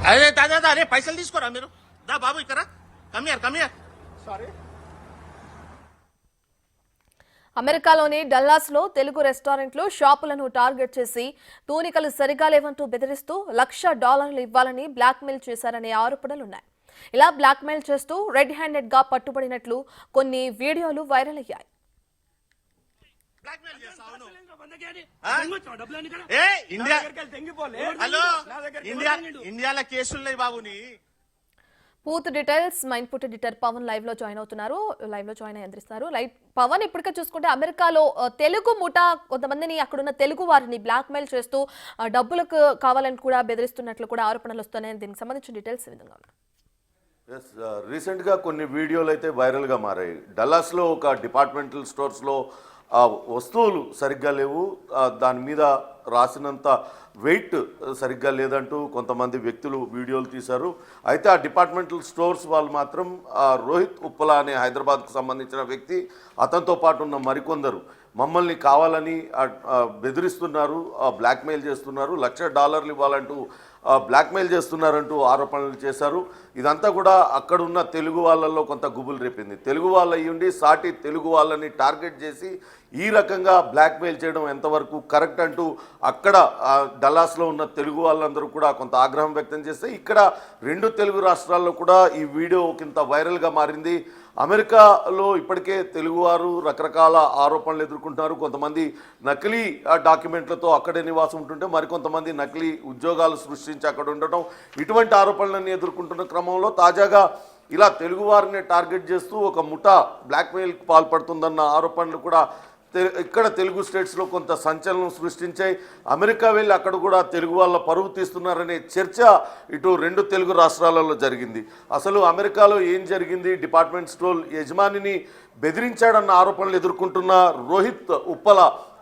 అరే దాదా అరే పైసలు తీసుకోరా మీరు దా బాబు ఇక్కడ కమియర్ సారీ. అమెరికాలోని డల్లాస్లో తెలుగు రెస్టారెంట్లు షాపులను టార్గెట్ చేసి తూనికలు సరిగా లేవంటూ బెదిరిస్తూ $1,00,000 ఇవ్వాలని బ్లాక్మెయిల్ చేశారనే ఆరోపణలున్నాయి. ఇలా బ్లాక్మెయిల్ చేస్తూ రెడ్ హ్యాండెడ్ గా పట్టుబడినట్లు కొన్ని వీడియోలు వైరల్ అయ్యాయి. ఇండియాలో కేసులున్నాయి బాబుని. పూర్తి డీటెయిల్స్ మా ఇన్పుట్ ఎడిటర్ పవన్ లైవ్ లో జాయిన్ అందిస్తారు. పవన్, ఇప్పటికే చూసుకుంటే అమెరికాలో తెలుగు ముఠా కొంతమందిని అక్కడున్న తెలుగు వారిని బ్లాక్ మెయిల్ చేస్తూ డబ్బులకు కావాలని కూడా బెదిరిస్తున్నట్లు కూడా ఆరోపణలు వస్తున్నాయి. దీనికి సంబంధించిన డీటెయిల్స్ ఈ విధంగా రీసెంట్గా కొన్ని వీడియోలు అయితే వైరల్గా మారాయి. డల్లాస్లో ఒక డిపార్ట్మెంటల్ స్టోర్స్లో వస్తువులు సరిగ్గా లేవు, దాని మీద రాసినంత వెయిట్ సరిగ్గా లేదంటూ కొంతమంది వ్యక్తులు వీడియోలు తీశారు. అయితే ఆ డిపార్ట్మెంటల్ స్టోర్స్ వాళ్ళు మాత్రం రోహిత్ ఉప్పల అనే హైదరాబాద్కు సంబంధించిన వ్యక్తి, అతనితో పాటు ఉన్న మరికొందరు మమ్మల్ని కావాలని బెదిరిస్తున్నారు, బ్లాక్మెయిల్ చేస్తున్నారు, $1,00,000 ఇవ్వాలంటూ బ్లాక్మెయిల్ చేస్తున్నారంటూ ఆరోపణలు చేశారు. ఇదంతా కూడా అక్కడున్న తెలుగు వాళ్ళల్లో కొంత గుబులు రేపింది. తెలుగు వాళ్ళు అయ్యుండి సాటి తెలుగు వాళ్ళని టార్గెట్ చేసి ఈ రకంగా బ్లాక్మెయిల్ చేయడం ఎంతవరకు కరెక్ట్ అంటూ అక్కడ డల్లాస్లో ఉన్న తెలుగు వాళ్ళందరూ కూడా కొంత ఆగ్రహం వ్యక్తం చేస్తే ఇక్కడ 2 తెలుగు రాష్ట్రాల్లో కూడా ఈ వీడియో కింద వైరల్గా మారింది. అమెరికాలో ఇప్పటికే తెలుగువారు రకరకాల ఆరోపణలు ఎదుర్కొంటున్నారు. కొంతమంది నకిలీ డాక్యుమెంట్లతో అక్కడే నివాసం ఉంటుంటే మరికొంతమంది నకిలీ ఉద్యోగాలు సృష్టించి అక్కడ ఉండటం, ఇటువంటి ఆరోపణలన్నీ ఎదుర్కొంటున్న క్రమంలో తాజాగా ఇలా తెలుగువారిని టార్గెట్ చేస్తూ ఒక ముఠా బ్లాక్మెయిల్కి పాల్పడుతుందన్న ఆరోపణలు కూడా ఇక్కడ తెలుగు స్టేట్స్లో కొంత సంచలనం సృష్టించాయి. అమెరికా వెళ్ళి అక్కడ కూడా తెలుగు వాళ్ళ పరువు తీస్తున్నారనే చర్చ ఇటు 2 తెలుగు రాష్ట్రాలలో జరిగింది. అసలు అమెరికాలో ఏం జరిగింది, డిపార్ట్మెంట్ స్టోర్ యజమానిని బెదిరించాడన్న ఆరోపణలు ఎదుర్కొంటున్న రోహిత్ ఉప్పల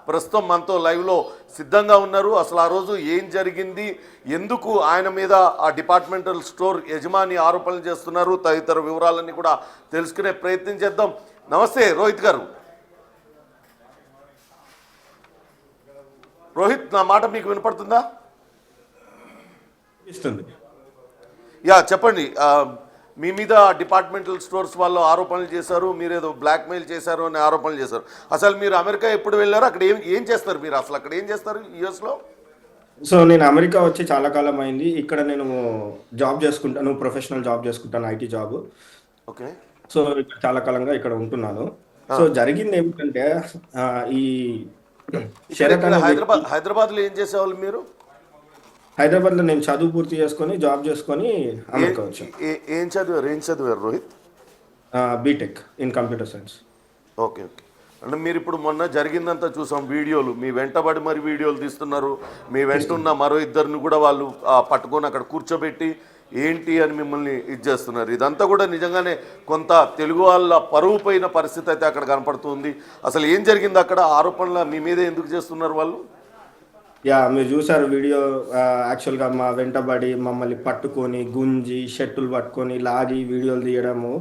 ప్రస్తుతం మనతో లైవ్లో సిద్ధంగా ఉన్నారు. అసలు ఆ రోజు ఏం జరిగింది, ఎందుకు ఆయన మీద ఆ డిపార్ట్మెంటల్ స్టోర్ యజమాని ఆరోపణలు చేస్తున్నారు, తదితర వివరాలన్నీ కూడా తెలుసుకునే ప్రయత్నం చేద్దాం. నమస్తే రోహిత్ గారు. రోహిత్, నా మాట మీకు వినపడుతుందా? యా, చెప్పండి. మీ మీద డిపార్ట్మెంటల్ స్టోర్స్ వాళ్ళు ఆరోపణలు చేశారు, మీరేదో బ్లాక్మెయిల్ చేశారు అనే ఆరోపణలు చేశారు. అసలు మీరు అమెరికా ఎప్పుడు వెళ్ళారు, అక్కడ ఏం చేస్తారు మీరు, అసలు అక్కడ ఏం చేస్తారు యుఎస్లో? సో నేను అమెరికా వచ్చి చాలా కాలం అయింది. ఇక్కడ నేను జాబ్ చేసుకుంటాను, ప్రొఫెషనల్ జాబ్ చేసుకుంటాను, ఐటీ జాబ్. ఓకే. సో ఇక్కడ చాలా కాలంగా ఇక్కడ ఉంటున్నాను. సో జరిగింది ఏమిటంటే ఈ హైదరాబాద్లో ఏం చేసేవాళ్ళు మీరు? హైదరాబాద్లో నేను చదువు పూర్తి చేసుకొని జాబ్ చేసుకొని అమెరికా వచ్చాను. ఏం చదివారు Rohit? B Tech in computer science. Okay. అంటే మీరు ఇప్పుడు మొన్న జరిగిందంతా చూసాం, వీడియోలు మీ వెంటబడి మరి వీడియోలు తీస్తున్నారు. మీ వెంట ఉన్న మరో 2 కూడా వాళ్ళు పట్టుకొని అక్కడ కూర్చోబెట్టి ఏంటి అని మిమ్మల్ని ఇది చేస్తున్నారు. ఇదంతా కూడా నిజంగానే కొంత తెలుగు వాళ్ళ పరువు పోయిన పరిస్థితి అయితే అక్కడ కనపడుతుంది. అసలు ఏం జరిగింది అక్కడ, ఆరోపణలు మీ మీద ఎందుకు చేస్తున్నారు వాళ్ళు? యా, మీరు చూసారు వీడియో. యాక్చువల్గా మా వెంటబడి మమ్మల్ని పట్టుకొని గుంజి షర్టులు పట్టుకొని లాగి వీడియోలు తీయడము,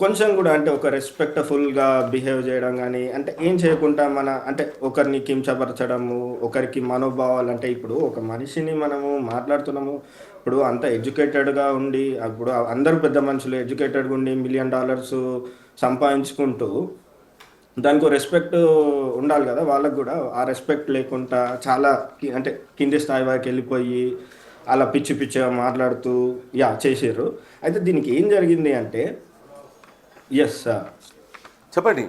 కొంచెం కూడా అంటే ఒక రెస్పెక్ట్ఫుల్గా బిహేవ్ చేయడం కానీ, అంటే ఏం చేయకుండా అంటే ఒకరిని కించపరచడము, ఒకరికి మనోభావాలు. అంటే ఇప్పుడు ఒక మనిషిని మనము మాట్లాడుతున్నాము, ఇప్పుడు అంత ఎడ్యుకేటెడ్గా ఉండి, ఇప్పుడు అందరూ పెద్ద మనుషులు ఎడ్యుకేటెడ్గా ఉండి $1 million సంపాదించుకుంటూ దానికి రెస్పెక్ట్ ఉండాలి కదా వాళ్ళకు కూడా. ఆ రెస్పెక్ట్ లేకుండా చాలా అంటే కింది స్థాయి వరకు వెళ్ళిపోయి అలా పిచ్చిగా మాట్లాడుతూ చేసారు. అయితే దీనికి ఏం జరిగింది అంటే, ఎస్ సార్ చెప్పండి,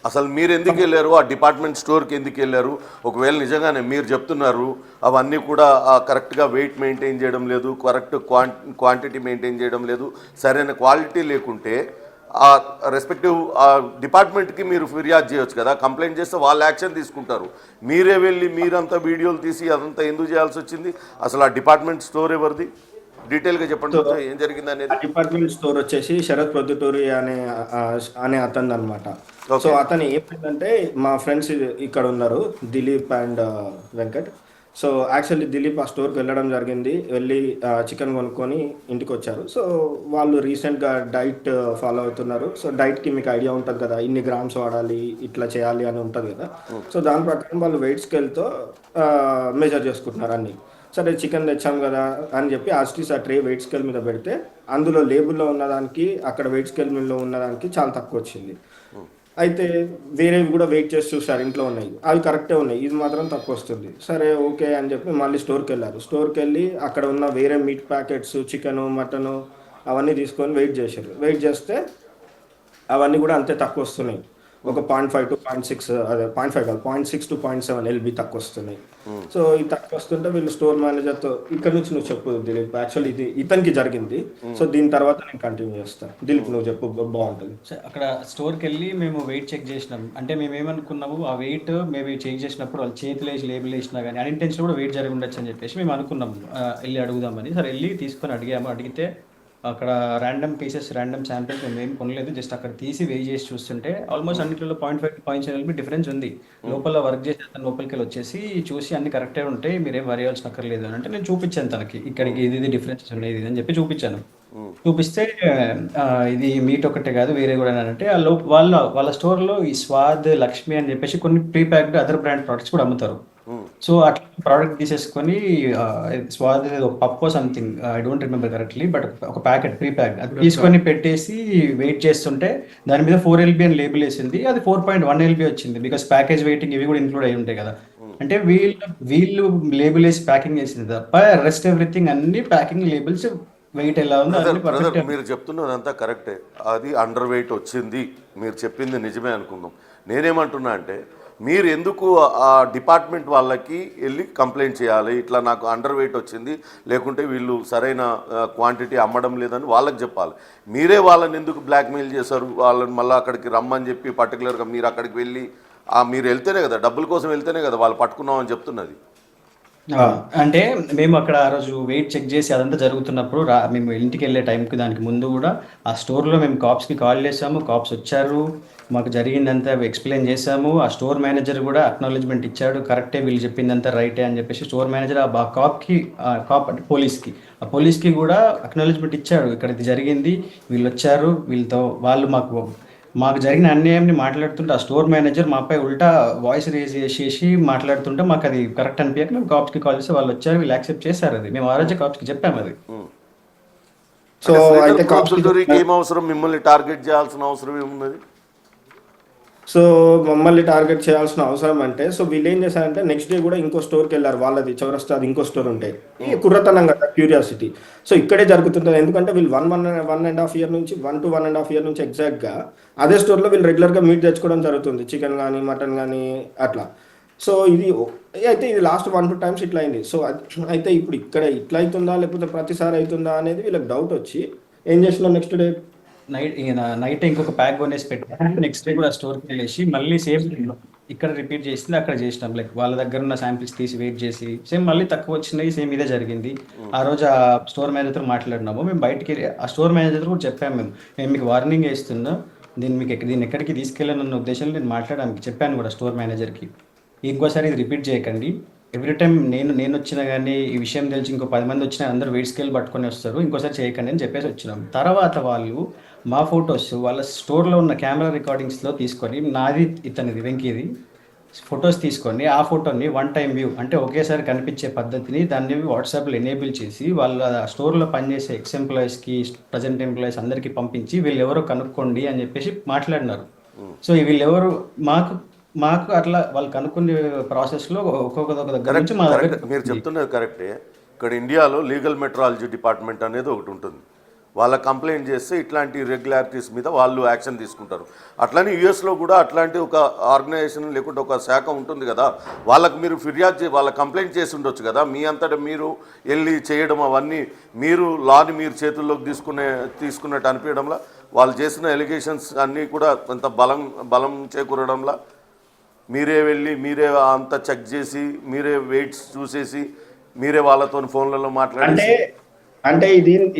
అసలు మీరు ఎందుకు వెళ్ళారు, ఆ డిపార్ట్మెంట్ స్టోర్కి ఎందుకు వెళ్ళారు? ఒకవేళ నిజంగానే మీరు చెప్తున్నారు అవన్నీ కూడా కరెక్ట్గా వెయిట్ మెయింటైన్ చేయడం లేదు, కరెక్ట్ క్వాంటిటీ మెయింటైన్ చేయడం లేదు, సరైన క్వాలిటీ లేకుంటే ఆ రెస్పెక్టివ్ డిపార్ట్మెంట్కి మీరు ఫిర్యాదు చేయొచ్చు కదా. కంప్లైంట్ చేస్తే వాళ్ళు యాక్షన్ తీసుకుంటారు. మీరే వెళ్ళి మీరంతా వీడియోలు తీసి అదంతా ఎందుకు చేయాల్సి వచ్చింది? అసలు ఆ డిపార్ట్మెంట్ స్టోర్ ఎవరిది, డీటెయిల్గా చెప్పండి, ఏం జరిగింది అనేది. డిపార్ట్మెంట్ స్టోర్ వచ్చేసి శరత్ ప్రొద్దుటూరి అనే అతను అనమాట. సో అతను ఏమైందంటే, మా ఫ్రెండ్స్ ఇక్కడ ఉన్నారు Dilip and Venkat. So actually Dilip ఆ స్టోర్కి వెళ్ళడం జరిగింది, వెళ్ళి చికెన్ కొనుక్కొని ఇంటికి వచ్చారు. సో వాళ్ళు రీసెంట్గా డైట్ ఫాలో అవుతున్నారు. సో డైట్కి మీకు ఐడియా ఉంటుంది కదా, ఇన్ని గ్రామ్స్ వాడాలి, ఇట్లా చేయాలి అని ఉంటుంది కదా. సో దాని ప్రకారం వాళ్ళు వెయిట్ స్కేల్తో మెజర్ చేసుకుంటున్నారు అన్ని. సరే చికెన్ తెచ్చాం కదా అని చెప్పి ఆ ట్రే వెయిట్ స్కేల్ మీద పెడితే అందులో లేబుల్లో ఉన్నదానికి అక్కడ వెయిట్ స్కేల్ మీద ఉన్నదానికి చాలా తక్కువ వచ్చింది. అయితే వేరేవి కూడా వెయిట్ చేసి చూసారు, ఇంట్లో ఉన్నాయి, అవి కరెక్టే ఉన్నాయి, ఇది మాత్రం తక్కువ వస్తుంది. సరే ఓకే అని చెప్పి మళ్ళీ స్టోర్కి వెళ్ళారు. స్టోర్కి వెళ్ళి అక్కడ ఉన్న వేరే మీట్ ప్యాకెట్స్, చికెను, మటను అవన్నీ తీసుకొని వెయిట్ చేశారు. వెయిట్ చేస్తే అవన్నీ కూడా అంతే తక్కువ వస్తున్నాయి. ఒక 0.5 to 0.6, అదే 0.5 కాదు 0.6 to 0.7 LB తక్కువ వస్తున్నాయి. సో ఇది తక్కువ వస్తుంటే వీళ్ళు స్టోర్ మేనేజర్తో, ఇక్కడ నుంచి నువ్వు చెప్పు దిలీప్, యాక్చువల్లీ ఇది ఇతనికి జరిగింది, సో దీని తర్వాత నేను కంటిన్యూ చేస్తాను. దిలీప్ నువ్వు చెప్పు, బాగుంటుంది. అక్కడ స్టోర్కి వెళ్ళి మేము వెయిట్ చెక్ చేసినాం. అంటే మేము ఏమనుకున్నాము, ఆ వెయిట్ మేము చెక్ చేసినప్పుడు వాళ్ళు చేతులు వేసి లేబుల్ వేసినా కానీ అన్ఇంటెన్షన్ కూడా వెయిట్ జరిగి ఉండొచ్చు అని చెప్పేసి మేము అనుకున్నాము, వెళ్ళి అడుగుదామని. సరే వెళ్ళి తీసుకొని అడిగితే అక్కడ ర్యాండమ్ పీసెస్, ర్యాండమ్ శాంపిల్స్ మేము ఏం కొనలేదు, జస్ట్ అక్కడ తీసి వెయిట్ చేసి చూస్తుంటే ఆల్మోస్ట్ అన్నింటిలో 0.5 to 0.7 డిఫరెన్స్ ఉంది. లోపల వర్క్ చేసి అతను లోపలికి వెళ్ళి వచ్చేసి చూసి అన్ని కరెక్టే ఉంటాయి, మీరేం వరి అవ్వాల్సిన అక్కర్లేదు అని అంటే నేను చూపించాను తనకి, ఇక్కడికి ఇది డిఫరెన్సెస్ ఉన్నాయి ఇది అని చెప్పి చూపించాను. చూపిస్తే ఇది మీట్ ఒకటే కాదు వేరే కూడా అంటే వాళ్ళ స్టోర్లో ఈ స్వాద్, లక్ష్మి అని చెప్పేసి కొన్ని pre packed other brand products కూడా అమ్ముతారు. సో అట్లా ప్రోడక్ట్ తీసేసుకొని స్వాద్ ఒక పప్పు something, I don't remember correctly, but ఒక ప్యాకెట్ ప్రీ ప్యాక్ అది తీసుకొని పెట్టేసి వెయిట్ చేస్తుంటే దాని మీద 4 LB అని లేబుల్ వేసింది, అది 4.1 LB వచ్చింది. బికాస్ ప్యాకేజ్ వెయిటింగ్ ఇవి కూడా ఇంక్లూడ్ అయి ఉంటాయి కదా. అంటే వీళ్ళు లేబుల్ వేసి ప్యాకింగ్ చేసింది తప్ప రెస్ట్ ఎవ్రీథింగ్ అన్ని ప్యాకింగ్ లేబుల్స్ వెయిట్ ఎలా ఉందో. మీరు చెప్తున్నదంతా కరెక్టే, అది అండర్ వెయిట్ వచ్చింది, మీరు చెప్పింది నిజమే అనుకుందాం. నేనేమంటున్నా అంటే మీరు ఎందుకు ఆ డిపార్ట్మెంట్ వాళ్ళకి వెళ్ళి కంప్లైంట్ చేయాలి, ఇట్లా నాకు అండర్ వెయిట్ వచ్చింది, లేకుంటే వీళ్ళు సరైన క్వాంటిటీ అమ్మడం లేదని వాళ్ళకి చెప్పాలి. మీరే వాళ్ళని ఎందుకు బ్లాక్మెయిల్ చేశారు, వాళ్ళని మళ్ళీ అక్కడికి రమ్మని చెప్పి పర్టికులర్గా మీరు అక్కడికి వెళ్ళి మీరు వెళ్తేనే కదా, డబ్బుల కోసం వెళ్తేనే కదా వాళ్ళు పట్టుకున్నామని చెప్తున్నది. అంటే మేము అక్కడ ఆ రోజు వెయిట్ చెక్ చేసి అదంతా జరుగుతున్నప్పుడు మేము ఇంటికి వెళ్ళే టైంకి దానికి ముందు కూడా ఆ స్టోర్లో మేము కాప్స్కి కాల్ చేసాము, కాప్స్ వచ్చారు, మాకు జరిగిందంతా ఎక్స్ప్లెయిన్ చేసాము. ఆ స్టోర్ మేనేజర్ కూడా అక్నాలెడ్జ్మెంట్ ఇచ్చాడు, కరెక్టే వీళ్ళు చెప్పిందంతా రైటే అని చెప్పేసి. స్టోర్ మేనేజర్ ఆ కాప్ అంటే పోలీస్కి కూడా అక్నాలెడ్జ్మెంట్ ఇచ్చాడు, ఇక్కడ ఇది జరిగింది, వీళ్ళు వచ్చారు, వీళ్ళతో వాళ్ళు మాకు జరిగిన అన్యాయంని మాట్లాడుతుంటే ఆ స్టోర్ మేనేజర్ మాపై ఉల్టా వాయిస్ రేజ్ చేసి మాట్లాడుతుంటే మాకు అది కరెక్ట్ అనిపించక మేము కాప్స్కి కాల్ చేస్తే వాళ్ళు వచ్చారు, వీళ్ళు యాక్సెప్ట్ చేశారు. అది మేము ఆ రోజే కాప్స్కి చెప్పాము. అది సో అయితే ఏం అవసరం, మిమ్మల్ని టార్గెట్ చేయాల్సిన అవసరం ఏమున్నది? సో మమ్మల్ని టార్గెట్ చేయాల్సిన అవసరం అంటే, సో వీళ్ళు ఏం చేశారంటే నెక్స్ట్ డే కూడా ఇంకో స్టోర్కి వెళ్ళారు, వాళ్ళది చౌరస్తా అది ఇంకో స్టోర్ ఉంటాయి, ఈ కుర్రతనం కదా, క్యూరియాసిటీ. సో ఇక్కడే జరుగుతుంటుంది, ఎందుకంటే వీళ్ళు 1.5 year నుంచి 1 to 1.5 year నుంచి ఎగ్జాక్ట్గా అదే స్టోర్లో వీళ్ళు రెగ్యులర్గా మీట్ తెచ్చుకోవడం జరుగుతుంది, చికెన్ కానీ మటన్ కానీ అట్లా. సో ఇది లాస్ట్ 1-2 times ఇట్లా అయింది. సో అయితే ఇప్పుడు ఇక్కడ ఇట్లా అవుతుందా లేకపోతే ప్రతిసారి అవుతుందా అనేది వీళ్ళకి డౌట్ వచ్చి ఏం చేసినాం, నెక్స్ట్ డే నైట్ ఇంకొక ప్యాక్ కొనేసి పెట్టాను. నెక్స్ట్ డే కూడా స్టోర్కి వెళ్ళేసి మళ్ళీ సేమ్ ఇక్కడ రిపీట్ చేసింది అక్కడ చేసినాం. లైక్ వాళ్ళ దగ్గర ఉన్న శాంపిల్స్ తీసి వెయిట్ చేసి సేమ్ మళ్ళీ తక్కువ వచ్చినాయి, సేమ్ ఇదే జరిగింది. ఆ రోజు ఆ స్టోర్ మేనేజర్తో మాట్లాడినాము, మేము బయటికి ఆ స్టోర్ మేనేజర్ కూడా చెప్పాము, మేము మీకు వార్నింగ్ ఇస్తున్నా, దీన్ని ఎక్కడికి తీసుకెళ్ళాలన్న ఉద్దేశంలో నేను మాట్లాడడానికి చెప్పాను కూడా స్టోర్ మేనేజర్కి, ఇంకోసారి ఇది రిపీట్ చేయకండి, ఎవ్రీ టైం నేను వచ్చినా కానీ ఈ విషయం తెలిసి ఇంకో 10 మంది వచ్చినా అందరూ వెయిట్ స్కేల్ పట్టుకొని వస్తారు, ఇంకోసారి చేయకండి అని చెప్పేసి వచ్చినాం. తర్వాత వాళ్ళు మా ఫొటోస్ వాళ్ళ స్టోర్లో ఉన్న కెమెరా రికార్డింగ్స్లో తీసుకొని, నాది ఇతనిది వెంకీది ఫొటోస్ తీసుకొని ఆ ఫోటోని 1 time వ్యూ అంటే ఒకేసారి కనిపించే పద్ధతిని దాన్ని వాట్సాప్లో ఎనేబుల్ చేసి వాళ్ళ స్టోర్లో పనిచేసే ఎంప్లాయీస్కి, ప్రజెంట్ ఎంప్లాయీస్ అందరికీ పంపించి వీళ్ళు ఎవరో కనుక్కోండి అని చెప్పేసి మాట్లాడినారు. సో వీళ్ళెవరు మాకు అట్లా వాళ్ళు కనుక్కునే ప్రాసెస్లో ఒక్కొక్క దగ్గర నుంచి మా దగ్గర. మీరు చెప్తున్నది కరెక్టే. ఇక్కడ ఇండియాలో లీగల్ మెట్రాలజీ డిపార్ట్మెంట్ అనేది ఒకటి ఉంటుంది, వాళ్ళ కంప్లైంట్ చేస్తే ఇట్లాంటి ఇర్రెగ్యులారిటీస్ మీద వాళ్ళు యాక్షన్ తీసుకుంటారు. అట్లనే యూఎస్లో కూడా అట్లాంటి ఒక ఆర్గనైజేషన్ లేకుంటే ఒక శాఖ ఉంటుంది కదా, వాళ్ళకి మీరు ఫిర్యాదు వాళ్ళ కంప్లైంట్ చేసి ఉండొచ్చు కదా, మీ అంతటా మీరు వెళ్ళి చేయడం అవన్నీ మీరు లాని మీరు చేతుల్లోకి తీసుకున్నట్టు అనిపించడంలా, వాళ్ళు చేసిన ఎలిగేషన్స్ అన్నీ కూడా కొంత బలం చేకూరడంలా మీరే వెళ్ళి మీరే అంతా చెక్ చేసి మీరే వెయిట్స్ చూసేసి మీరే వాళ్ళతో ఫోన్లలో మాట్లాడి అంటే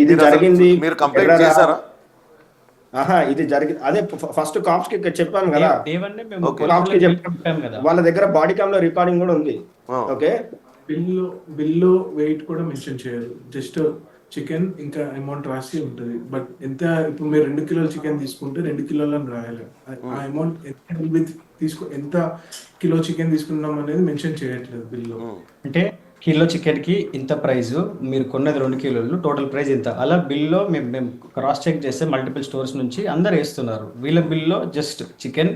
ఇది జరిగింది. మీరు కంప్లైంట్ చేశారా? ఇది జరిగింది, అదే ఫస్ట్ కాప్స్ కి చెప్పాను కదా, కాప్స్ కి చెప్పాను కదా, వాళ్ళ దగ్గర బాడీ క్యామ్ లో రికార్డింగ్ కూడా ఉంది. ఓకే, బిల్లు వెయిట్ కూడా మెన్షన్ చేయరు, జస్ట్ చికెన్ ఇంకా అమౌంట్ రాసి ఉంటుంది. బట్ ఎంత ఇప్పుడు మీరు 2 కిలోల చికెన్ తీసుకుంటే 2 కిలోలని రాయాలి, ఆ అమౌంట్ ఎంత కిలో చికెన్ తీసుకున్నాం అనేది మెన్షన్ చేయట్లేదు బిల్లు. అంటే కిలో చికెన్కి ఇంత ప్రైస్, మీరు కొన్నది 2 కిలోలు, టోటల్ ప్రైస్ ఇంత. అలా బిల్లో మేము క్రాస్ చెక్ చేస్తే మల్టిపుల్ స్టోర్స్ నుంచి అందరు వేస్తున్నారు. వీళ్ళ బిల్లో జస్ట్ చికెన్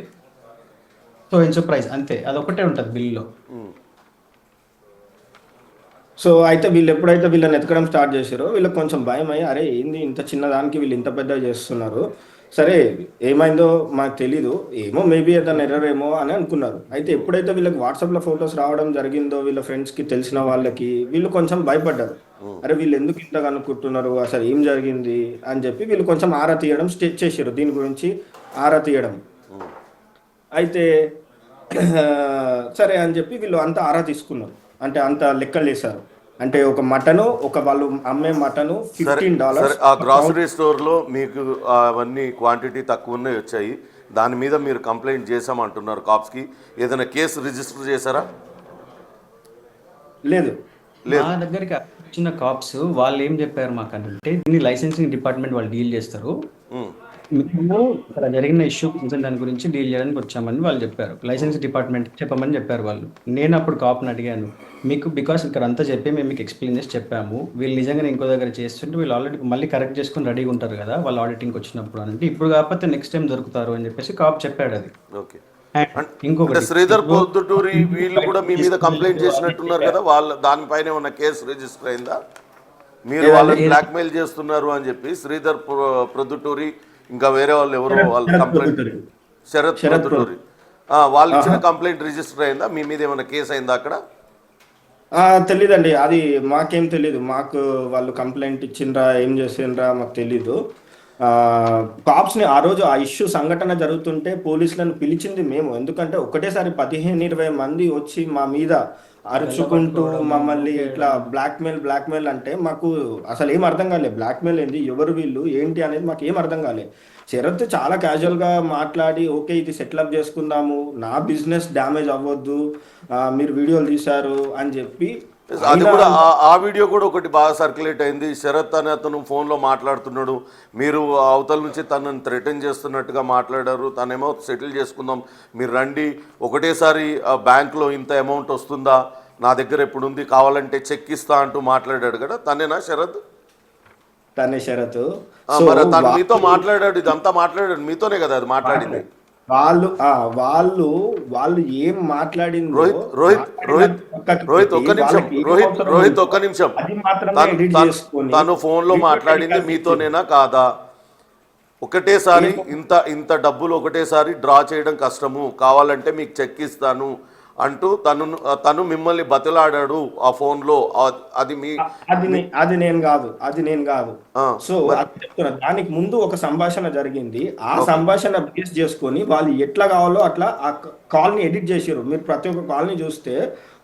సో ఇంచో ప్రైస్ అంతే, అదొకటే ఉంటుంది బిల్లో. సో అయితే వీళ్ళు ఎప్పుడైతే వీళ్ళని ఎతకడం స్టార్ట్ చేశారో వీళ్ళకి కొంచెం భయం అయ్యి, అరే ఏంది ఇంత చిన్నదానికి వీళ్ళు ఇంత పెద్దగా చేస్తున్నారు, సరే ఏమైందో మాకు తెలీదు, ఏమో మేబీ ఏదైనా ఎర్రర్ ఏమో అని అనుకున్నారు. అయితే ఎప్పుడైతే వీళ్ళకి వాట్సాప్లో ఫొటోస్ రావడం జరిగిందో వీళ్ళ ఫ్రెండ్స్కి తెలిసిన వాళ్ళకి, వీళ్ళు కొంచెం భయపడ్డారు. అరే వీళ్ళు ఎందుకు ఇంతగా అనుకుంటున్నారు, అసలు ఏం జరిగింది అని చెప్పి వీళ్ళు కొంచెం ఆరా తీయడం స్టార్ట్ చేశారు, దీని గురించి ఆరా తీయడం. అయితే సరే అని చెప్పి వీళ్ళు అంతా ఆరా తీసుకున్నారు, అంటే అంత లెక్కలు వేశారు. అంటే ఒక మటను, ఒక వాళ్ళు అమ్మే మటను $15. ఆ గ్రాసరీ స్టోర్లో మీకు అవన్నీ క్వాంటిటీ తక్కువనే వచ్చాయి, దాని మీద మీరు కంప్లైంట్ చేసామంటున్నారు కాప్స్కి. ఏదైనా కేసు రిజిస్టర్ చేశారా? లేదు. మా దగ్గరికి వచ్చిన కాప్స్ వాళ్ళు ఏం చెప్పారు మాకంటే, దీన్ని లైసెన్సింగ్ డిపార్ట్మెంట్ వాళ్ళు డీల్ చేస్తారు, మేము ఇక్కడ జరిగిన ఇష్యూ కొంచెం దాని గురించి డీల్ చేయడానికి వచ్చామని వాళ్ళు చెప్పారు. లైసెన్స్ డిపార్ట్మెంట్ చెప్పమని చెప్పారు వాళ్ళు. నేను అప్పుడు కాప్ని అడిగాను, మీకు బికాస్ ఇక్కడ అంతా చెప్పి మేము మీకు ఎక్స్ప్లెయిన్ చేసి చెప్పాము, వీళ్ళు నిజంగా ఇంకో దగ్గర చేస్తుంటే వీళ్ళు ఆల్రెడీ మళ్ళీ కరెక్ట్ చేసుకుని రెడీగా ఉంటారు కదా వాళ్ళు ఆడిటింగ్కి వచ్చినప్పుడు అని. అంటే ఇప్పుడు కాకపోతే నెక్స్ట్ టైం దొరుకుతారు అని చెప్పేసి కాప్ చెప్పాడు అది. ఓకే. ఇంకొకటి శ్రీధర్ పొద్దుటూరి వీళ్ళు కూడా మీ మీద కంప్లైంట్ చేసినట్టున్నారు కదా, వాళ్ళ దానిపైన ఉన్న కేసు రిజిస్టర్ అయిందా? మీరు వాళ్ళని బ్లాక్మెయిల్ చేస్తున్నారు అని చెప్పి శ్రీధర్ ప్రొద్దుటూరి ఇంకా వేరే వాళ్ళు ఎవరో వాళ్ళు కంప్లైంట్, శరత్ ప్రొద్దుటూరి, వాళ్ళు ఇచ్చిన కంప్లైంట్ రిజిస్టర్ అయిందా? మీ మీద ఏమైనా కేసు అయిందా అక్కడ? తెలీదండి, అది మాకేం తెలీదు. మాకు వాళ్ళు కంప్లైంట్ ఇచ్చిండ్రా ఏం చేసిండ్రా మాకు తెలీదు. కాప్స్ని ఆ రోజు ఆ ఇష్యూ సంఘటన జరుగుతుంటే పోలీసులను పిలిచింది మేము, ఎందుకంటే ఒకటేసారి 15-20 మంది వచ్చి మా మీద అరుచుకుంటూ మమ్మల్ని ఇట్లా బ్లాక్మెయిల్ అంటే మాకు అసలు ఏం అర్థం కాలేదు. బ్లాక్మెయిల్ ఏంది, ఎవరు వీళ్ళు, ఏంటి అనేది మాకు ఏం అర్థం కాలేదు. శరత్ చాలా క్యాజువల్గా మాట్లాడి, ఓకే ఇది సెటిల్అప్ చేసుకుందాము, నా బిజినెస్ డ్యామేజ్ అవ్వద్దు, మీరు వీడియోలు తీశారు అని చెప్పి. అది కూడా ఆ వీడియో కూడా ఒకటి బాగా సర్క్యులేట్ అయింది. శరత్ అనే అతను ఫోన్లో మాట్లాడుతున్నాడు, మీరు అవతల నుంచి తనను థ్రెటన్ చేస్తున్నట్టుగా మాట్లాడారు, తనేమో సెటిల్ చేసుకుందాం మీరు రండి, ఒకటేసారి బ్యాంక్లో ఇంత అమౌంట్ వస్తుందా, నా దగ్గర ఎప్పుడు ఉంది, కావాలంటే చెక్ ఇస్తా అంటూ మాట్లాడాడు కదా, తనేనా శరత్? తనే శరత్. మరి తను మీతో మాట్లాడాడు, ఇదంతా మాట్లాడాడు మీతోనే కదా అది మాట్లాడింది. వాళ్ళు ఏం మాట్లాడింది రోహిత్ ఒక్క నిమిషం తను ఫోన్ లో మాట్లాడింది మీతోనేనా కాదా? ఒకటేసారి ఇంత డబ్బులు ఒకటేసారి డ్రా చేయడం కష్టము, కావాలంటే మీకు చెక్ ఇస్తాను అంటూ తను మిమ్మల్ని బతిలాడాడు ఆ ఫోన్ లో, అది నేను కాదు. సో అది చెప్తున్నా, దానికి ముందు ఒక సంభాషణ జరిగింది, ఆ సంభాషణ బేస్ చేసుకొని వాళ్ళు ఎట్లా కావాలో అట్లా ఆ కాల్ ని ఎడిట్ చేసారు. మీరు ప్రతి ఒక్క కాల్ ని చూస్తే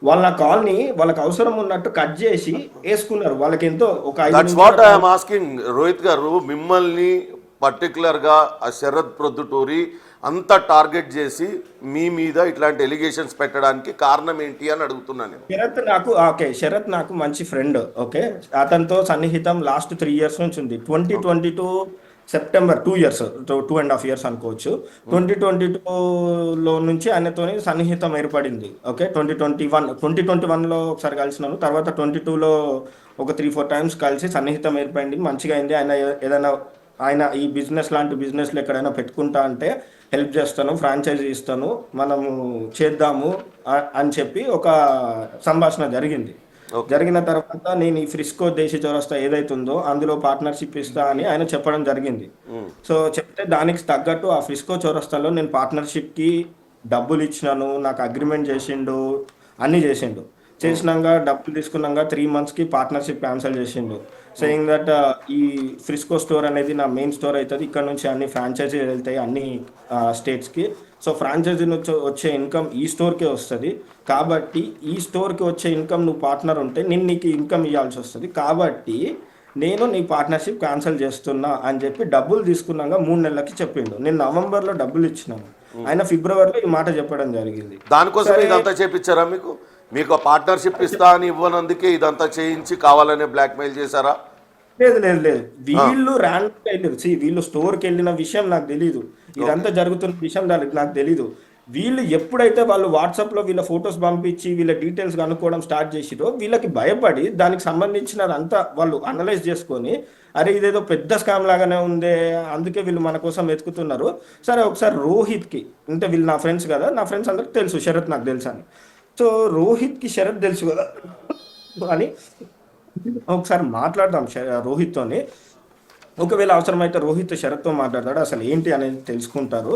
వాళ్ళ కాల్ ని వాళ్ళకి అవసరం ఉన్నట్టు కట్ చేసి వేసుకున్నారు. వాళ్ళకి ఎంతో ఒక రోహిత్ గారు మిమ్మల్ని పర్టికులర్ గా ఆ శరత్ ప్రొద్దుటూరి అంత టార్గెట్ చేసి మీ మీద ఇట్లాంటి ఎలిగేషన్స్ పెట్టడానికి కారణం ఏంటి అని అడుగుతున్నాను. శరత్ నాకు మంచి ఫ్రెండ్. ఓకే, అతనితో సన్నిహితం లాస్ట్ 3 years నుంచి ఉంది. 2022 సెప్టెంబర్ 2 years, 2.5 years అనుకోవచ్చు. 2022లో నుంచి ఆయనతో సన్నిహితం ఏర్పడింది. ఓకే, 2021లో ఒకసారి కలిసినాను, తర్వాత 22లో ఒక 3-4 times కలిసి సన్నిహితం ఏర్పడింది, మంచిగా అయింది. ఆయన ఈ బిజినెస్ లాంటి బిజినెస్లు ఎక్కడైనా పెట్టుకుంటా అంటే హెల్ప్ చేస్తాను, ఫ్రాంచైజీ ఇస్తాను, మనము చేద్దాము అని చెప్పి ఒక సంభాషణ జరిగింది. జరిగిన తర్వాత నేను ఈ ఫ్రిస్కో దేశీ చౌరస్తా ఏదైతుందో అందులో పార్ట్నర్షిప్ ఇస్తా అని ఆయన చెప్పడం జరిగింది. సో చెప్తే దానికి తగ్గట్టు ఆ ఫ్రిస్కో చౌరస్తాలో నేను పార్ట్నర్షిప్కి డబ్బులు ఇచ్చినాను, నాకు అగ్రిమెంట్ చేసిండు, అన్నీ చేసిండు. చేసినాక డబ్బులు తీసుకున్నాక 3 monthsకి పార్ట్నర్షిప్ క్యాన్సిల్ చేసిండు, సేయింగ్ దట్ ఈ ఫ్రిస్కో స్టోర్ అనేది నా మెయిన్ స్టోర్ అవుతుంది, ఇక్కడ నుంచి అన్ని ఫ్రాంచైజీ వెళ్తాయి అన్ని స్టేట్స్కి. సో ఫ్రాంచైజీ నుంచి వచ్చే ఇన్కమ్ ఈ స్టోర్కే వస్తుంది, కాబట్టి ఈ స్టోర్కి వచ్చే ఇన్కమ్ నువ్వు పార్ట్నర్ ఉంటే నేను నీకు ఇన్కమ్ ఇవ్వాల్సి వస్తుంది, కాబట్టి నేను నీ పార్ట్నర్షిప్ క్యాన్సిల్ చేస్తున్నా అని చెప్పి డబ్బులు తీసుకున్నాక 3 నెలలకి చెప్పిండు. నేను నవంబర్లో డబ్బులు ఇచ్చినాను, ఆయన ఫిబ్రవరిలో ఈ మాట చెప్పడం జరిగింది. దానికోసం ఇదంతా చేపించారా? మీకు పార్ట్నర్షిప్ ఇస్తా అని ఇవ్వనందుకే ఇదంతా చేయించి కావాలనే బ్లాక్మెయిల్ చేశారా? లేదు, వీళ్ళు ర్యాండమ్గా వెళ్ళారు. వీళ్ళు స్టోర్కి వెళ్ళిన విషయం నాకు తెలీదు, ఇదంతా జరుగుతున్న విషయం నాకు తెలీదు. వీళ్ళు ఎప్పుడైతే వాళ్ళు వాట్సాప్లో వీళ్ళ ఫొటోస్ పంపించి వీళ్ళ డీటెయిల్స్ కనుక్కోవడం స్టార్ట్ చేసిరో వీళ్ళకి భయపడి దానికి సంబంధించినదంతా వాళ్ళు అనలైజ్ చేసుకొని అరే ఇదేదో పెద్ద స్కామ్ లాగానే ఉందే, అందుకే వీళ్ళు మన కోసం వెతుకుతున్నారు. సరే ఒకసారి రోహిత్కి, అంటే వీళ్ళు నా ఫ్రెండ్స్ కదా, నా ఫ్రెండ్స్ అందరికి తెలుసు శరత్ నాకు తెలుసు అని. సో రోహిత్కి శరత్ తెలుసు కదా అని ఒకసారి మాట్లాడదాం రోహిత్తోని. ఒకవేళ అవసరమైతే రోహిత్ శరత్తో మాట్లాడతాడు, అసలు ఏంటి అనేది తెలుసుకుంటారు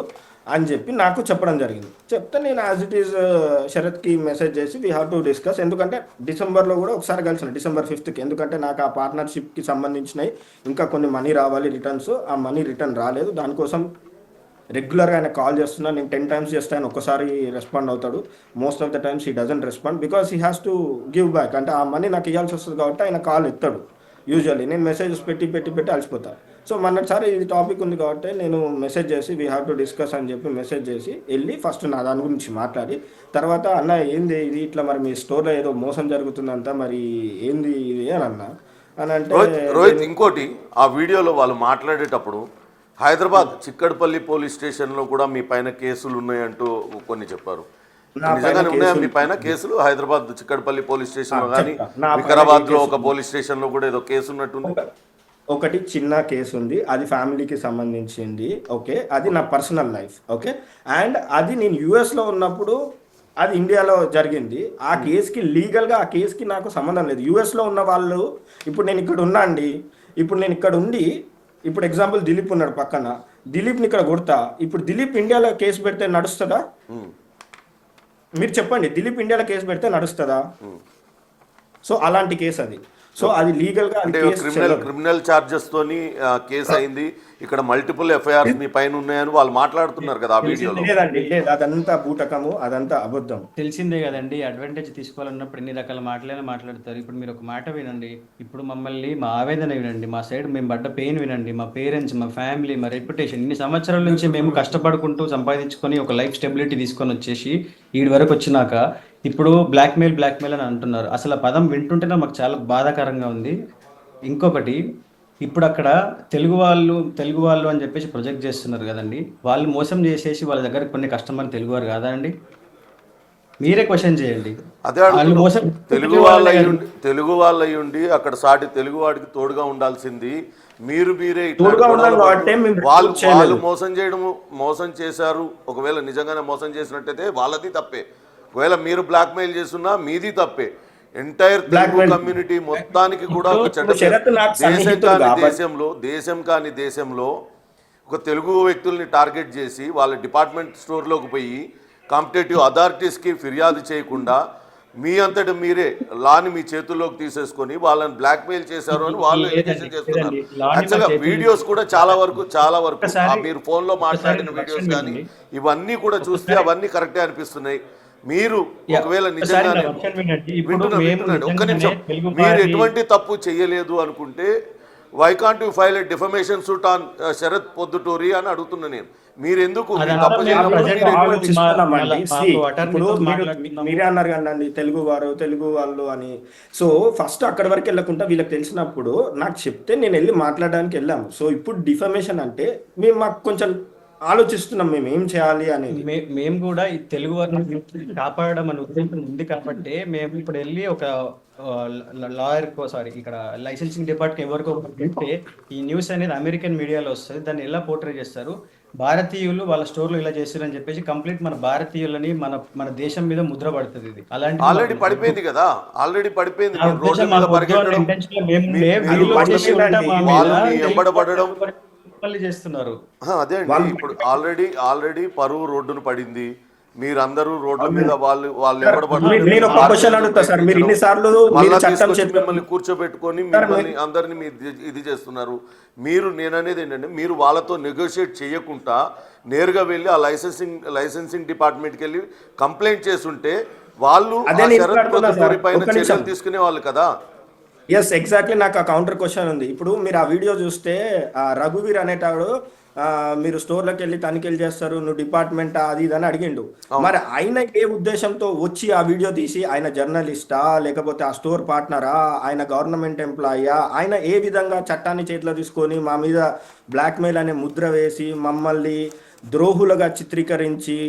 అని చెప్పి నాకు చెప్పడం జరిగింది. చెప్తే నేను యాజ్ ఇట్ ఈజ్ శరత్కి మెసేజ్ చేసి వీ హ్యావ్ టు డిస్కస్. ఎందుకంటే డిసెంబర్లో కూడా ఒకసారి కలిసిన, December 5th, ఎందుకంటే నాకు ఆ పార్ట్నర్షిప్కి సంబంధించినవి ఇంకా కొన్ని మనీ రావాలి రిటర్న్స్, ఆ మనీ రిటర్న్ రాలేదు. దానికోసం రెగ్యులర్గా ఆయన కాల్ చేస్తున్నా, నేను 10 times చేస్తే ఆయన ఒక్కసారి రెస్పాండ్ అవుతాడు. Most of the times he doesn't respond because he has to give back. అంటే ఆ మనీ నాకు ఇవ్వాల్సి వస్తుంది కాబట్టి ఆయన కాల్ ఎత్తాడు. యూజువల్లీ నేను మెసేజెస్ పెట్టి అలసిపోతాను. సో మొన్నటిసారి ఇది టాపిక్ ఉంది కాబట్టి నేను మెసేజ్ చేసి వీ హ్యావ్ టు డిస్కస్ అని చెప్పి మెసేజ్ చేసి వెళ్ళి ఫస్ట్ నా దాని గురించి మాట్లాడి, తర్వాత అన్న ఏంది ఇది ఇట్లా మరి మీ స్టోర్లో ఏదో మోసం జరుగుతుందంట, మరి ఏంది ఇది అని అన్నా అని అంటే రోహిత్ ఇంకోటి, ఆ వీడియోలో వాళ్ళు మాట్లాడేటప్పుడు హైదరాబాద్ చిక్కడపల్లి పోలీస్ స్టేషన్లో కూడా మీ పైన కేసులు ఉన్నాయంటూ కొన్ని చెప్పారు. నిజంగానే ఉన్నాయా మీ పైన కేసులు? హైదరాబాద్ చిక్కడపల్లి పోలీస్ స్టేషన్లో కానీ వికారాబాద్లో ఒక పోలీస్ స్టేషన్లో కూడా ఏదో కేసు ఉన్నట్టుంది. ఒకటి చిన్న కేసు ఉంది, అది ఫ్యామిలీకి సంబంధించింది. ఓకే, అది నా పర్సనల్ లైఫ్. ఓకే, అండ్ అది నేను యుఎస్లో ఉన్నప్పుడు అది ఇండియాలో జరిగింది. ఆ కేసుకి లీగల్గా ఆ కేసుకి నాకు సంబంధం లేదు. యుఎస్లో ఉన్న వాళ్ళు, ఇప్పుడు నేను ఇక్కడ ఉన్నా అండి, ఇప్పుడు నేను ఇక్కడ ఉండి, ఇప్పుడు ఎగ్జాంపుల్ దిలీప్ ఉన్నాడు పక్కన, దిలీప్ని ఇక్కడ కొడతా, ఇప్పుడు దిలీప్ ఇండియాలో కేసు పెడితే నడుస్తుందా? మీరు చెప్పండి, దిలీప్ ఇండియాలో కేసు పెడితే నడుస్తుందా? సో అలాంటి కేసు అది. సో అది లీగల్ గా క్రిమినల్ చార్జెస్ తోని కేసు అయింది. ఇక్కడ మల్టిపుల్ ఎఫ్ఐఆర్స్ మీ పైన ఉన్నాయని వాళ్ళు మాట్లాడుతున్నారు కదా ఆ వీడియోలో. లేదండి, లేదు, అదంతా బూటకము, అదంతా అబద్ధం. తెలిసిందే కదండి, అడ్వాంటేజ్ తీసుకోవాలన్నప్పుడు ఎన్ని రకాల మాటలైనా మాట్లాడతారు. ఇప్పుడు మీరు ఒక మాట వినండి, ఇప్పుడు మమ్మల్ని మా ఆవేదన వినండి, మా సైడ్ మేము పడ్డ పెయిన్ వినండి, మా పేరెంట్స్, మా ఫ్యామిలీ, మా రెప్యుటేషన్, ఇన్ని సంవత్సరాల నుంచి మేము కష్టపడుకుంటూ సంపాదించుకొని ఒక లైఫ్ స్టెబిలిటీ తీసుకొని వచ్చేసి వీడి వరకు వచ్చినాక ఇప్పుడు బ్లాక్మెయిల్ అని అంటున్నారు. అసలు ఆ పదం వింటుంటేనే మాకు చాలా బాధాకరంగా ఉంది. ఇంకొకటి, ఇప్పుడు అక్కడ తెలుగు వాళ్ళు అని చెప్పేసి ప్రొజెక్ట్ చేస్తున్నారు కదండి, వాళ్ళు మోసం చేసేసి వాళ్ళ దగ్గర కొన్ని కస్టమర్ తెలుగువారు కాదా అండి? మీరే క్వశ్చన్ చేయండి. అదే తెలుగు వాళ్ళు అయ్యుండి అక్కడ సాటి తెలుగు వాడికి తోడుగా ఉండాల్సింది మీరే వాళ్ళు మోసం చేశారు. ఒకవేళ నిజంగానే మోసం చేసినట్టయితే వాళ్ళది తప్పే, ఒకవేళ మీరు బ్లాక్మెయిల్ చేస్తున్నా మీది తప్పే. ఎంటైర్ తెలుగు కమ్యూనిటీ మొత్తానికి కూడా ఒక దేశం కాని దేశంలో ఒక తెలుగు వ్యక్తుల్ని టార్గెట్ చేసి వాళ్ళ డిపార్ట్మెంట్ స్టోర్లోకి పోయి కాంపిటేటివ్ అథారిటీస్కి ఫిర్యాదు చేయకుండా మీ అంతటి మీరే లాని మీ చేతుల్లోకి తీసేసుకొని వాళ్ళని బ్లాక్మెయిల్ చేశారు అని వాళ్ళు ఎలిగేషన్ చేస్తున్నారు. యాక్చువల్గా వీడియోస్ కూడా చాలా వరకు మీరు ఫోన్లో మాట్లాడిన వీడియోస్ కానీ ఇవన్నీ కూడా చూస్తే అవన్నీ కరెక్టే అనిపిస్తున్నాయి. మీరు ఒకవేళ నిజంగానే వింటున్నాడు, ఒక్క నిమిషం, మీరు ఎటువంటి తప్పు చేయలేదు అనుకుంటే why can't you file a defamation suit on Sarath Podduturi అని అడుగుతున్నా నేను. మీరు ఎందుకు మీరే అన్నారు కదండి తెలుగు వాళ్ళు అని. సో ఫస్ట్ అక్కడి వరకు వెళ్ళకుండా వీళ్ళకి తెలిసినప్పుడు నాకు చెప్తే నేను వెళ్ళి మాట్లాడడానికి వెళ్ళాము. సో ఇప్పుడు డిఫమేషన్ అంటే మేము మాకు కొంచెం ఆలోచిస్తున్నాం మేము ఏం చేయాలి అనేది. మేము కూడా ఈ తెలుగు వారిని కాపాడడం అనే ఉద్దేశం ఉంది కాబట్టి మేము ఇప్పుడు వెళ్ళి ఒక లాయర్ ఇక్కడ లైసెన్సింగ్ డిపార్ట్మెంట్ ఎవరికో పెడితే ఈ న్యూస్ అనేది అమెరికన్ మీడియాలో వస్తుంది, దాన్ని ఎలా పోర్ట్రే చేస్తారు, భారతీయులు వాళ్ళ స్టోర్లో ఇలా చేస్తారు అని చెప్పేసి కంప్లీట్ మన భారతీయులని మన దేశం మీద ముద్ర పడుతుంది. ఇది అలాంటి ఆల్రెడీ పడిపోయింది కదా, ఆల్రెడీ పడిపోయింది. చేస్తున్నారు అదే అండి. ఇప్పుడు ఆల్రెడీ పరువు రోడ్డును పడింది. మీరందరూ రోడ్ల మీద వాళ్ళు మిమ్మల్ని కూర్చోబెట్టుకొని మిమ్మల్ని అందరినీ ఇది చేస్తున్నారు. నేననేది ఏంటంటే మీరు వాళ్ళతో నెగోషియేట్ చేయకుండా నేరుగా వెళ్ళి ఆ లైసెన్సింగ్ డిపార్ట్మెంట్కి వెళ్ళి కంప్లైంట్ చేస్తుంటే వాళ్ళు పైన చర్యలు తీసుకునే వాళ్ళు కదా. Yes, exactly. నాకు ఆ కౌంటర్ క్వశ్చన్ ఉంది. ఇప్పుడు మీరు ఆ వీడియో చూస్తే రఘువీర్ అనేటాడు మీరు స్టోర్లోకి వెళ్ళి తనిఖీలు చేస్తారు, నువ్వు డిపార్ట్మెంట్ అది ఇది అని అడిగిండు. మరి ఆయన ఏ ఉద్దేశంతో వచ్చి ఆ వీడియో తీసి, ఆయన జర్నలిస్టా లేకపోతే ఆ స్టోర్ పార్ట్నరా, ఆయన గవర్నమెంట్ ఎంప్లాయీయా, ఆయన ఏ విధంగా చట్టాన్ని చేతిలో తీసుకొని మా మీద బ్లాక్మెయిల్ అనే ముద్ర వేసి మమ్మల్ని ద్రోహులుగా చిత్రీకరించి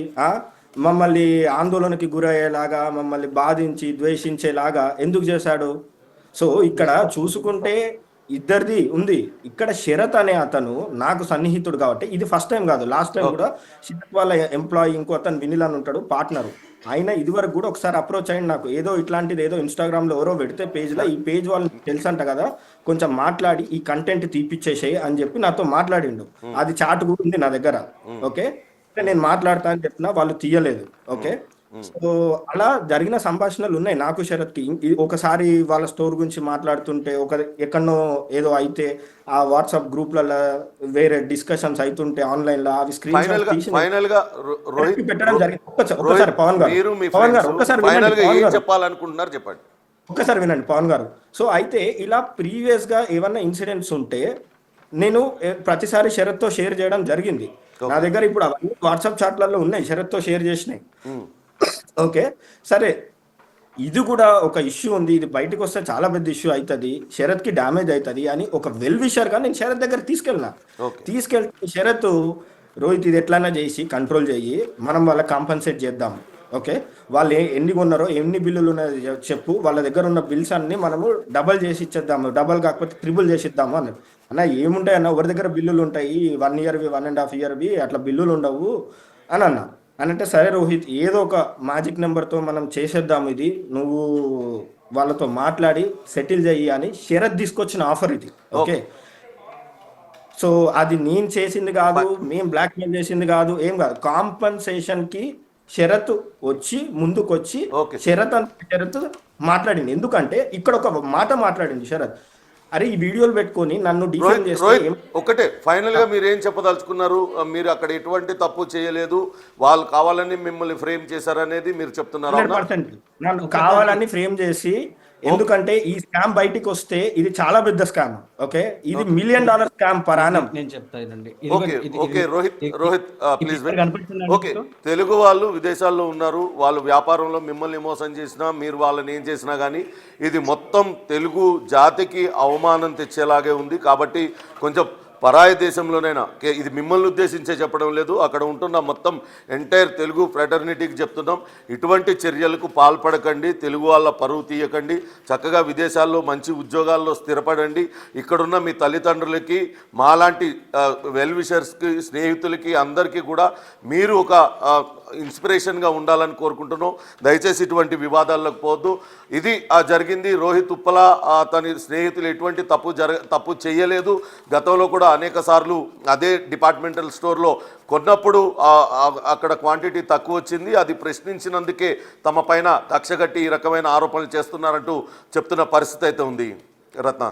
మమ్మల్ని ఆందోళనకి గురయ్యేలాగా, మమ్మల్ని బాధించి ద్వేషించేలాగా ఎందుకు చేశాడు? సో ఇక్కడ చూసుకుంటే ఇద్దరిది ఉంది. ఇక్కడ శరత్ అనే అతను నాకు సన్నిహితుడు కాబట్టి, ఇది ఫస్ట్ టైం కాదు, లాస్ట్ టైం కూడా శరత్ వాళ్ళ ఎంప్లాయీ ఇంకో అతను వినిల్ అని ఉంటాడు పార్ట్నర్, ఆయన ఇదివరకు కూడా ఒకసారి అప్రోచ్ అయ్యింది నాకు, ఏదో ఇట్లాంటిది ఏదో ఇన్స్టాగ్రామ్ లో ఎవరో పెడితే పేజ్లో, ఈ పేజ్ వాళ్ళు తెలుసంట కదా, కొంచెం మాట్లాడి ఈ కంటెంట్ తీపిచ్చేసేయి అని చెప్పి నాతో మాట్లాడిండు. అది చాట్ కూడా ఉంది నా దగ్గర. ఓకే, నేను మాట్లాడతా అని చెప్పినా వాళ్ళు తీయలేదు. ఓకే, సో అలా జరిగిన సంభాషణలు ఉన్నాయి నాకు శరత్కి. ఒకసారి వాళ్ళ స్టోర్ గురించి మాట్లాడుతుంటే ఎక్కడనో ఏదో అయితే ఆ వాట్సాప్ గ్రూప్లలో వేరే డిస్కషన్స్ అవుతుంటే ఆన్లైన్ లో అవి స్క్రీన్ ఫైనల్ గా రోహిత్ పెట్టడం జరిగింది. ఒక్కసారి పవన్ గారు ఒక్కసారి చెప్పాలనుకుంటున్నారు చెప్పండి. ఒక్కసారి వినండి పవన్ గారు. సో అయితే ఇలా ప్రీవియస్ గా ఏమన్నా ఇన్సిడెంట్స్ ఉంటే నేను ప్రతిసారి శరత్తో షేర్ చేయడం జరిగింది. నా దగ్గర ఇప్పుడు అవన్నీ వాట్సాప్ చాట్లలో ఉన్నాయి, శరత్తో షేర్ చేసినాయి. ఓకే, సరే, ఇది కూడా ఒక ఇష్యూ ఉంది, ఇది బయటకు వస్తే చాలా పెద్ద ఇష్యూ అవుతుంది, శరత్కి డ్యామేజ్ అవుతుంది అని ఒక వెల్ విషర్గా నేను శరత్ దగ్గర తీసుకెళ్తే శరత్, రోహిత్ ఇది ఎట్లన్నా చేసి కంట్రోల్ చేయి, మనం వాళ్ళకి కాంపన్సేట్ చేద్దాం. ఓకే, వాళ్ళు ఎన్ని కొన్నారో ఎన్ని బిల్లులు ఉన్నాయో చెప్పు, వాళ్ళ దగ్గర ఉన్న బిల్స్ అన్ని మనము డబల్ చేసి ఇచ్చేద్దాము, డబల్ కాకపోతే ట్రిపుల్ చేసి ఇద్దాము అన్నారు. అన్న ఏముంటాయి అన్న, ఎవరి దగ్గర బిల్లులు ఉంటాయి, 1 ఇయర్వి 1.5 ఇయర్వి అట్లా బిల్లులు ఉండవు అని అన్నా. అంటే సరే రోహిత్, ఏదో ఒక మ్యాజిక్ నెంబర్తో మనం చేసేద్దాం, ఇది నువ్వు వాళ్ళతో మాట్లాడి సెటిల్ చెయ్యి అని శరత్ తీసుకొచ్చిన ఆఫర్ ఇది. ఓకే, సో అది నేను చేసింది కాదు, మేము బ్లాక్మెయిల్ చేసింది కాదు, ఏం కాదు, కాంపన్సేషన్ కి శరత్ వచ్చి ముందుకొచ్చి శరత్ మాట్లాడింది. ఎందుకంటే ఇక్కడ ఒక మాట మాట్లాడింది శరత్, అరే ఈ వీడియోలు పెట్టుకొని నన్ను డిఫెండ్ చేస్తే ఒకటే ఫైనల్ గా మీరు ఏం చెప్పదలుచుకున్నారు? మీరు అక్కడ ఎటువంటి తప్పు చేయలేదు, వాళ్ళు కావాలని మిమ్మల్ని ఫ్రేమ్ చేశారనేది మీరు చెప్తున్నారు. 100% నన్ను కావాలని ఫ్రేమ్ చేసి, ఎందుకంటే ఈ స్కామ్ బయటికి వస్తే ఇది చాలా పెద్ద స్కామ్. ఓకే, ఇది $1 మిలియన్ స్కామ్ పర్ యానం. నేను చెప్తానండి. Okay Rohit please. Okay, Telugu వాళ్ళు విదేశాల్లో ఉన్నారు, వాళ్ళు వ్యాపారంలో మిమ్మల్ని మోసం చేసినా మీరు వాళ్ళని ఏం చేసినా కానీ ఇది మొత్తం తెలుగు జాతికి అవమానం తెచ్చేలాగే ఉంది. కాబట్టి కొంచెం పరాయి దేశంలోనైనా, ఇది మిమ్మల్ని ఉద్దేశించే చెప్పడం లేదు, అక్కడ ఉంటున్న మొత్తం ఎంటైర్ తెలుగు ఫ్రెటర్నిటీకి చెప్తున్నాం, ఇటువంటి చర్యలకు పాల్పడకండి, తెలుగు వాళ్ళ పరువు తీయకండి, చక్కగా విదేశాల్లో మంచి ఉద్యోగాల్లో స్థిరపడండి. ఇక్కడున్న మీ తల్లిదండ్రులకి, మాలాంటి వెల్ విషర్స్కి, స్నేహితులకి అందరికీ కూడా మీరు ఒక ఇన్స్పిరేషన్గా ఉండాలని కోరుకుంటున్నాం. దయచేసి ఇటువంటి వివాదాల్లోకి పోవద్దు. ఇది జరిగింది. రోహిత్ ఉప్పల తన స్నేహితులు ఎటువంటి తప్పు చేయలేదు. గతంలో కూడా అనేక సార్లు అదే డిపార్ట్మెంటల్ స్టోర్లో కొన్నప్పుడు అక్కడ క్వాంటిటీ తక్కువ వచ్చింది, అది ప్రశ్నించినందుకే తమ పైన కక్షగట్టి ఈ రకమైన ఆరోపణలు చేస్తున్నారంటూ చెప్తున్న పరిస్థితి అయితే ఉంది. రత్న.